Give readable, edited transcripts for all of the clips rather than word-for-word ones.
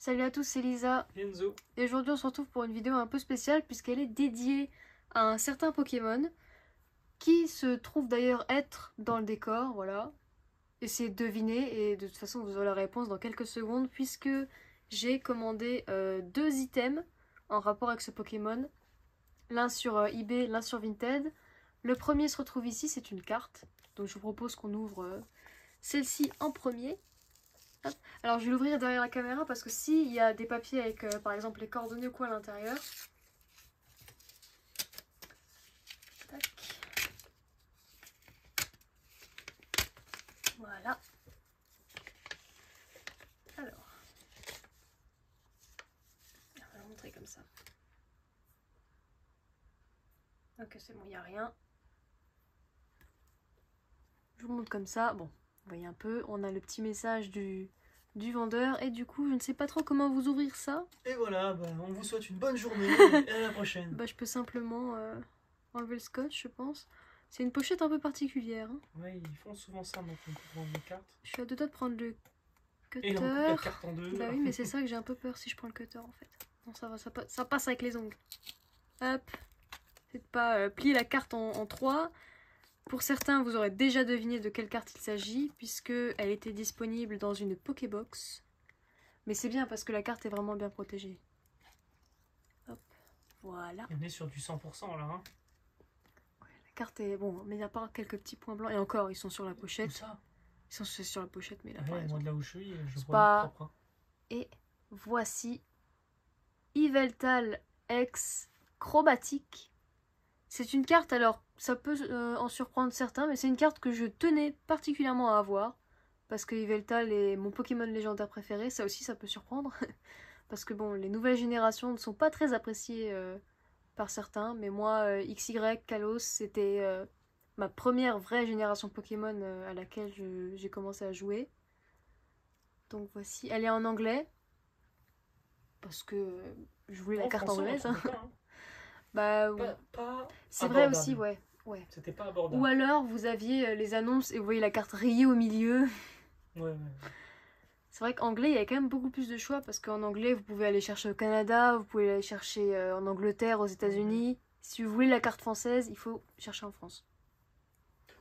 Salut à tous, c'est Lisa. Enzo. Et aujourd'hui on se retrouve pour une vidéo un peu spéciale puisqu'elle est dédiée à un certain Pokémon qui se trouve d'ailleurs être dans le décor, voilà. Essayez de deviner et de toute façon vous aurez la réponse dans quelques secondes puisque j'ai commandé deux items en rapport avec ce Pokémon. L'un sur eBay, l'un sur Vinted. Le premier se retrouve ici, c'est une carte. Donc je vous propose qu'on ouvre celle-ci en premier. Hop. Alors je vais l'ouvrir derrière la caméra parce que s'il y a des papiers avec par exemple les coordonnées ou quoi à l'intérieur. Voilà. Alors. On va la montrer comme ça. Ok, c'est bon, il n'y a rien. Je vous montre comme ça. Bon, vous voyez un peu, on a le petit message du vendeur et du coup je ne sais pas trop comment vous ouvrir ça. Et voilà, on vous souhaite une bonne journée et à la prochaine. Je peux simplement enlever le scotch, je pense. C'est une pochette un peu particulière. Hein. Ouais, ils font souvent ça maintenant pour prendre les cartes. Je suis à deux doigts de prendre le cutter. Et là, on coupe la carte en deux. Bah oui, mais c'est ça que j'ai un peu peur si je prends le cutter en fait. Non, ça va, ça passe avec les ongles. Hop. Faites pas plier la carte en trois. Pour certains, vous aurez déjà deviné de quelle carte il s'agit, puisque elle était disponible dans une Pokébox. Mais c'est bien parce que la carte est vraiment bien protégée. Hop, voilà. On est sur du 100% là. Hein. Ouais, la carte est bon, mais il y a pas quelques petits points blancs. Et encore, ils sont sur la pochette. Où ça? Ils sont sur la pochette, mais là, Ouais, par exemple. moi de là où je suis, je vois pas... propre. Hein. Et voici Yveltal X Chromatique. C'est une carte, alors ça peut en surprendre certains, mais c'est une carte que je tenais particulièrement à avoir. Parce que Yveltal est mon Pokémon légendaire préféré, ça aussi ça peut surprendre. Parce que bon, les nouvelles générations ne sont pas très appréciées par certains, mais moi, XY, Kalos, c'était ma première vraie génération Pokémon à laquelle j'ai commencé à jouer. Donc voici, elle est en anglais. Parce que je voulais la carte anglaise. Hein. Bah oui. C'est vrai aussi, ouais. C'était pas abordable. Ou alors vous aviez les annonces et vous voyez la carte rayée au milieu. Ouais. C'est vrai qu'anglais, il y a quand même beaucoup plus de choix parce qu'en anglais, vous pouvez aller chercher au Canada, vous pouvez aller chercher en Angleterre, aux États-Unis. Si vous voulez la carte française, il faut chercher en France.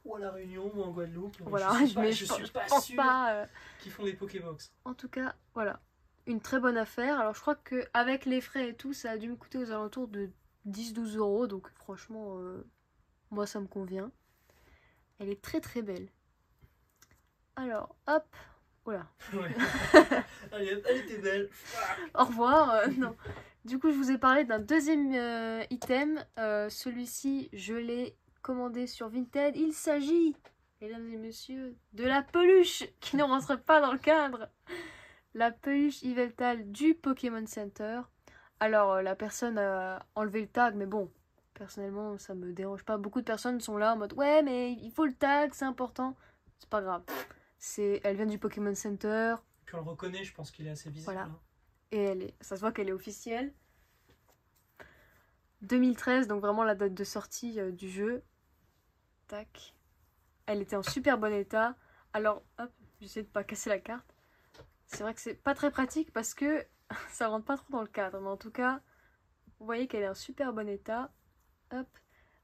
Ou à La Réunion ou en Guadeloupe. Voilà, je suis pas pense sûr pas qu'ils font des Pokébox. En tout cas, voilà. Une très bonne affaire. Alors je crois qu'avec les frais et tout, ça a dû me coûter aux alentours de 10-12 €. Donc franchement, moi ça me convient. Elle est très très belle. Alors, hop. Voilà. Ouais. Elle était belle. Au revoir. Non. Du coup, je vous ai parlé d'un deuxième item. Celui-ci, je l'ai commandé sur Vinted. Il s'agit, mesdames et messieurs, de la peluche qui ne rentre pas dans le cadre. La peluche Yveltal du Pokémon Center. Alors, la personne a enlevé le tag, mais bon, personnellement, ça me dérange pas. Beaucoup de personnes sont là en mode ouais, mais il faut le tag, c'est important. C'est pas grave. Elle vient du Pokémon Center. Puis on le reconnaît, je pense qu'il est assez visible. Voilà. Hein. Et ça se voit qu'elle est officielle. 2013, donc vraiment la date de sortie du jeu. Tac. Elle était en super bon état. Alors, hop, j'essaie de pas casser la carte. C'est vrai que c'est pas très pratique parce que ça rentre pas trop dans le cadre. Mais en tout cas, vous voyez qu'elle est en super bon état. Hop.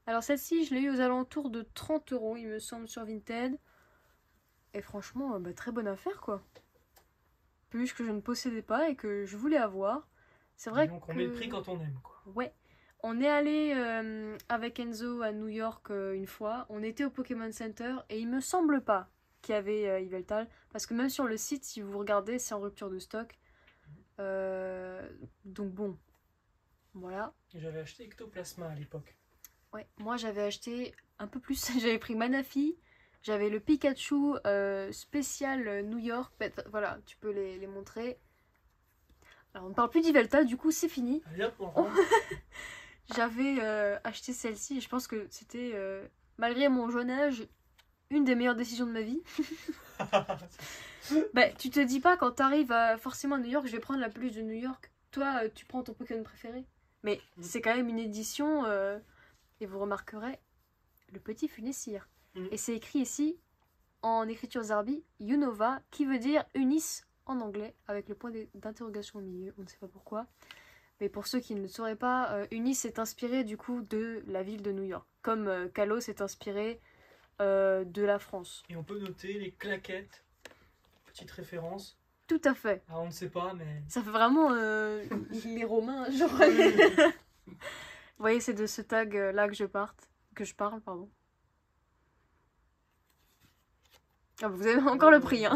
Alors celle-ci, je l'ai eu aux alentours de 30 €, il me semble, sur Vinted. Et franchement, très bonne affaire, quoi. Peluche que je ne possédais pas et que je voulais avoir. C'est vrai donc on met le prix quand on aime, quoi. Ouais. On est allé avec Enzo à New York une fois. On était au Pokémon Center et il me semble pas qu'il y avait Yveltal. Parce que même sur le site, si vous regardez, c'est en rupture de stock. Donc bon. Voilà. J'avais acheté Ectoplasma à l'époque. Ouais, moi j'avais acheté un peu plus. J'avais pris Manafi. J'avais le Pikachu spécial New York. Voilà, tu peux les montrer. Alors on ne parle plus d'Yveltal, du coup c'est fini. Allez hop, on rentre. J'avais acheté celle-ci et je pense que c'était, malgré mon jeune âge, une des meilleures décisions de ma vie. Tu te dis pas quand t'arrives forcément à New York, je vais prendre la peluche de New York. Toi, tu prends ton Pokémon préféré. Mais c'est quand même une édition, et vous remarquerez le petit Funessir. Et c'est écrit ici, en écriture Zarbi, Unova, qui veut dire Unis en anglais avec le point d'interrogation au milieu, on ne sait pas pourquoi. Mais pour ceux qui ne le sauraient pas, Unis est inspiré du coup de la ville de New York, comme Kalos est inspiré de la France. Et on peut noter les claquettes, petite référence. Tout à fait. Ah, on ne sait pas, mais... Ça fait vraiment les Romains, genre. Vous voyez, c'est de ce tag là que je parle, pardon. Ah, vous avez encore le prix, hein.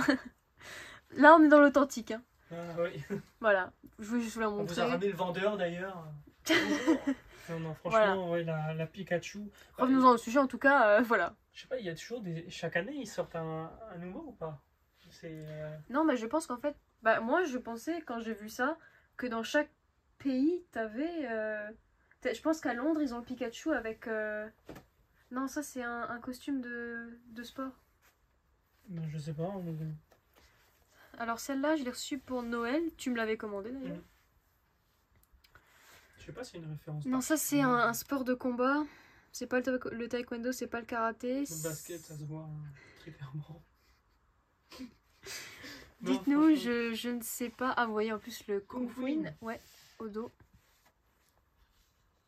Là, on est dans l'authentique, hein. Ah oui. Voilà, je voulais juste vous la On vous a montrer. ramené le vendeur d'ailleurs. Non, non, franchement, Voilà. ouais, la Pikachu. Revenons-en au sujet, en tout cas, voilà. Je sais pas, il y a toujours des. Chaque année, ils sortent un nouveau ou pas? C'est. Non, mais je pense qu'en fait, bah, moi, je pensais, quand j'ai vu ça, que dans chaque pays, t'avais... Je pense qu'à Londres, ils ont le Pikachu avec... Non, ça, c'est un costume de sport. Je sais pas. Alors, celle-là, je l'ai reçue pour Noël. Tu me l'avais commandée, d'ailleurs. Je sais pas si c'est une référence. Non, ça, c'est un sport de combat. C'est pas le taekwondo, c'est pas le karaté. Le basket, ça se voit très clairement. Dites-nous, je ne sais pas. Ah, vous voyez en plus le Kung Fu, ouais, au dos.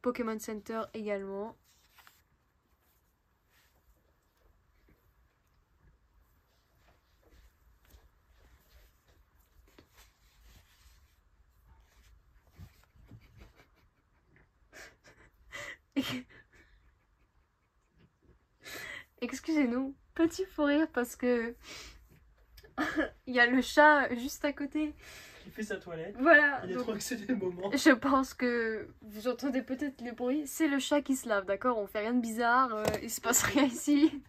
Pokémon Center également. Excusez-nous, petit fou rire parce que il y a le chat juste à côté. Il fait sa toilette. Voilà. Il a trop excédé le moment. Je pense que vous entendez peut-être les bruits. C'est le chat qui se lave, d'accord? On fait rien de bizarre, il se passe rien ici.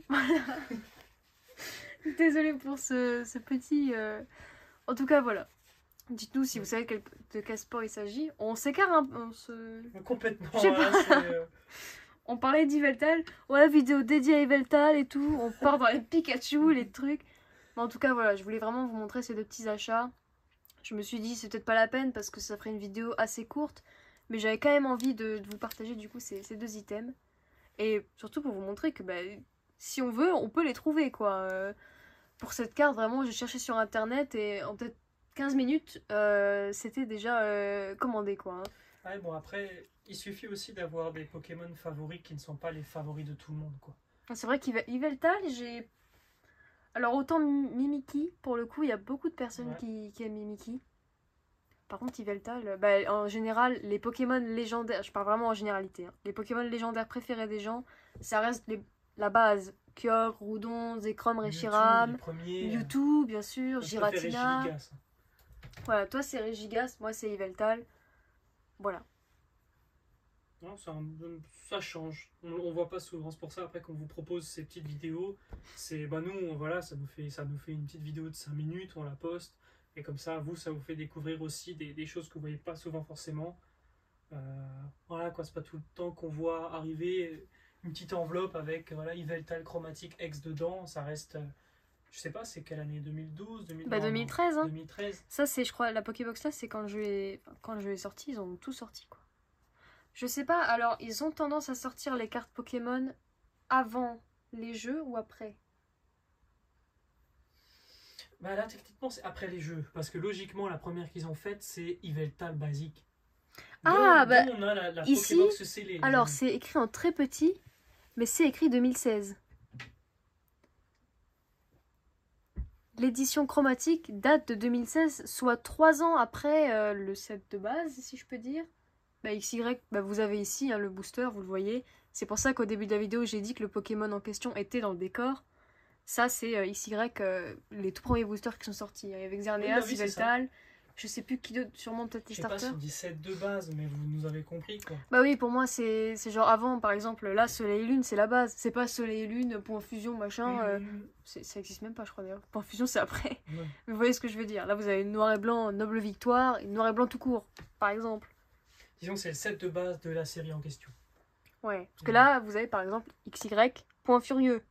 Voilà. Désolée pour ce petit... En tout cas, voilà. Dites-nous si vous savez de quel sport il s'agit. On s'écarte un peu. Complètement. Je sais pas. On parlait d'Yveltal. Ouais, vidéo dédiée à Yveltal et tout. On part dans les Pikachu, les trucs. Mais en tout cas, voilà, je voulais vraiment vous montrer ces deux petits achats. Je me suis dit, c'est peut-être pas la peine parce que ça ferait une vidéo assez courte. Mais j'avais quand même envie de vous partager du coup ces deux items. Et surtout pour vous montrer que bah, si on veut, on peut les trouver quoi. Pour cette carte, vraiment, j'ai cherché sur internet et en peut-être 15 minutes, c'était déjà commandé quoi. Hein. Ouais, bon, après, il suffit aussi d'avoir des Pokémon favoris qui ne sont pas les favoris de tout le monde, quoi. C'est vrai qu'Yveltal, j'ai... Alors, autant Mimikyu, pour le coup, il y a beaucoup de personnes qui aiment Mimikyu. Par contre, Yveltal, bah, en général, les Pokémon légendaires, je parle vraiment en généralité, hein, les Pokémon légendaires préférés des gens, ça reste la base. Kyogre, Roudon, Zekrom, Reshiram, Mewtwo, bien sûr, Giratina. Voilà, toi c'est Regigas, moi c'est Yveltal. Voilà. Non, ça change. On voit pas souvent. C'est pour ça après qu'on vous propose ces petites vidéos. C'est bah nous voilà, ça nous fait une petite vidéo de 5 minutes, on la poste. Et comme ça, ça vous fait découvrir aussi des choses que vous voyez pas souvent forcément. Voilà quoi, c'est pas tout le temps qu'on voit arriver une petite enveloppe avec voilà, Yveltal chromatique X dedans. Ça reste, je sais pas, c'est quelle année, 2012, 2013 Bah 2013 hein. 2013. Ça c'est, je crois, la Pokébox là, c'est quand le jeu est sorti, ils ont tout sorti quoi. Je sais pas, alors ils ont tendance à sortir les cartes Pokémon avant les jeux ou après? Bah là techniquement c'est après les jeux, parce que logiquement la première qu'ils ont faite c'est Yveltal basique. Ah bah on a la ici, Pokébox scellée. Alors c'est écrit en très petit, mais c'est écrit 2016. L'édition chromatique date de 2016, soit 3 ans après le set de base, si je peux dire. Bah, XY, bah, vous avez ici hein, le booster, vous le voyez. C'est pour ça qu'au début de la vidéo, j'ai dit que le Pokémon en question était dans le décor. Ça, c'est XY, les tout premiers boosters qui sont sortis. Il y avait Xerneas, Yveltal, je sais plus qui d'autre, sûrement peut-être les starters. Je sais pas si on dit set de base, mais vous nous avez compris quoi. Bah oui, pour moi, c'est genre avant, par exemple, là, Soleil et Lune, c'est la base. C'est pas Soleil et Lune, point fusion, machin. Ça existe même pas, je crois d'ailleurs. Point fusion, c'est après. Mais vous voyez ce que je veux dire. Là, vous avez Noir et Blanc, Noble Victoire, et Noir et Blanc tout court, par exemple. Disons que c'est le set de base de la série en question. Ouais, parce que là, vous avez par exemple XY, point furieux.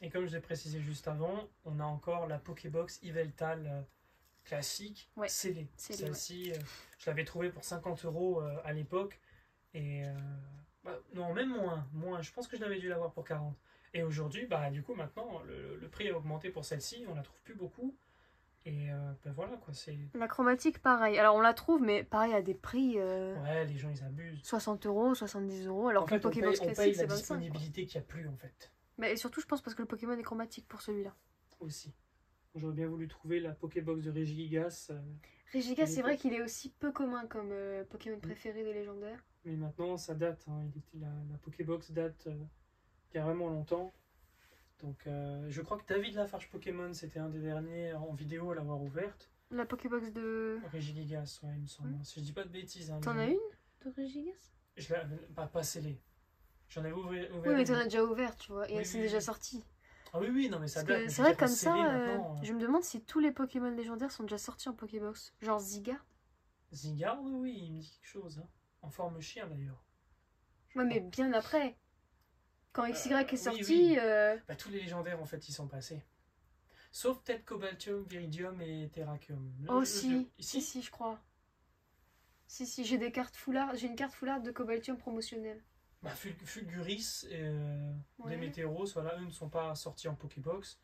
Et comme je l'ai précisé juste avant, on a encore la Pokébox Yveltal classique, scellée. Celle-ci, je l'avais trouvée pour 50 € à l'époque. Et non, même moins. Je pense que je l'avais dû l'avoir pour 40. Et aujourd'hui, bah, du coup, maintenant, le prix a augmenté pour celle-ci, on la trouve plus beaucoup. Et ben voilà, quoi, c'est... La chromatique, pareil. Alors, on la trouve, mais pareil, à des prix Ouais, les gens, ils abusent. 60 euros, 70 euros, alors En qu'une fait, Pokébox on paye classique, la c'est 25, quoi. disponibilité qu'il n'y a plus, en fait, Mais et surtout, je pense parce que le Pokémon est chromatique pour celui-là. aussi. J'aurais bien voulu trouver la Pokébox de Regigigas, Regigigas, à c'est vrai l'époque. qu'il est aussi peu commun comme Pokémon préféré des légendaires. Mais maintenant, ça date. Hein. La Pokébox date il y a vraiment longtemps. Donc, je crois que David Lafarge Pokémon, c'était un des derniers en vidéo à l'avoir ouverte. La Pokébox de... Regigigas, ouais, il me semble. Ouais. Si je dis pas de bêtises. Hein, T'en as une de Regigas? Je l'ai pas scellée. J'en avais ouvert Oui, mais une. t'en as déjà ouvert, tu vois, et Oui, elle s'est oui, déjà oui. sortie. Ah oui, oui, non, mais ça Parce date. que Mais je c'est veux vrai, dire, comme scellée ça, maintenant. je me demande si tous les Pokémon légendaires sont déjà sortis en Pokébox. Genre Zygarde. Zygarde, oui, il me dit quelque chose. Hein. En forme chien, d'ailleurs. Ouais, mais bien après. Quand XY est Oui, sorti, oui. Bah, tous les légendaires, en fait, ils sont passés. Sauf peut-être Cobaltium, Viridium et Terrakium. oh si, Ici, si, je crois. Si, j'ai des cartes foulard, j'ai une carte foulard de Cobaltium promotionnelle. bah, Fulguris et Ouais. Démétéros, voilà, eux ne sont pas sortis en Pokébox.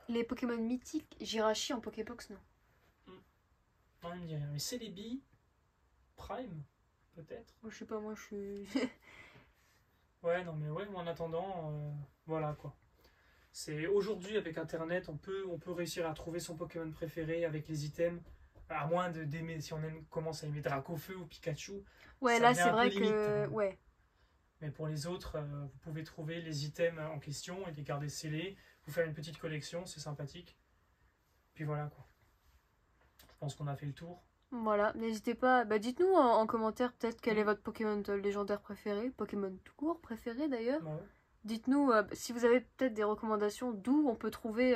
Les Pokémon mythiques, Jirachi en Pokébox, non. Non, il me dit rien. Mais Celebi, Prime, peut-être. Moi, je sais pas, moi je suis... Ouais, non, mais ouais, en attendant, voilà quoi. C'est aujourd'hui avec Internet, on peut réussir à trouver son Pokémon préféré avec les items. À moins d'aimer, si on commence à aimer Dracofeu ou Pikachu, Ouais, ça là devient c'est un peu vrai limite. que... Hein. Ouais. Mais pour les autres, vous pouvez trouver les items en question et les garder scellés. Vous faire une petite collection, c'est sympathique. Puis voilà quoi. Je pense qu'on a fait le tour. Voilà, n'hésitez pas, bah dites-nous en commentaire peut-être quel est votre Pokémon légendaire préféré, Pokémon tout court préféré d'ailleurs. Bah ouais. Dites-nous si vous avez peut-être des recommandations d'où on peut trouver,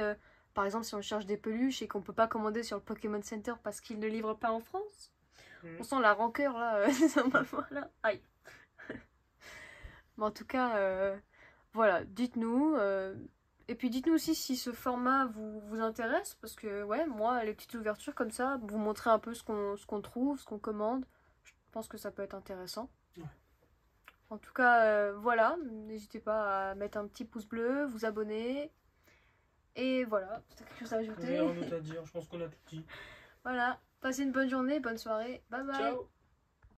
par exemple si on cherche des peluches et qu'on peut pas commander sur le Pokémon Center parce qu'ils ne livrent pas en France. On sent la rancœur là, voilà. Aïe. Mais en tout cas, voilà, dites-nous. Et puis dites-nous aussi si ce format vous intéresse, parce que ouais, moi, les petites ouvertures comme ça, vous montrer un peu ce qu'on trouve, ce qu'on commande, je pense que ça peut être intéressant. Ouais. En tout cas, voilà, n'hésitez pas à mettre un petit pouce bleu, vous abonner. Et voilà, c'est quelque chose à ajouter. Rien d'autre à dire, je pense qu'on a tout dit. Voilà, passez une bonne journée, bonne soirée, bye bye. Ciao.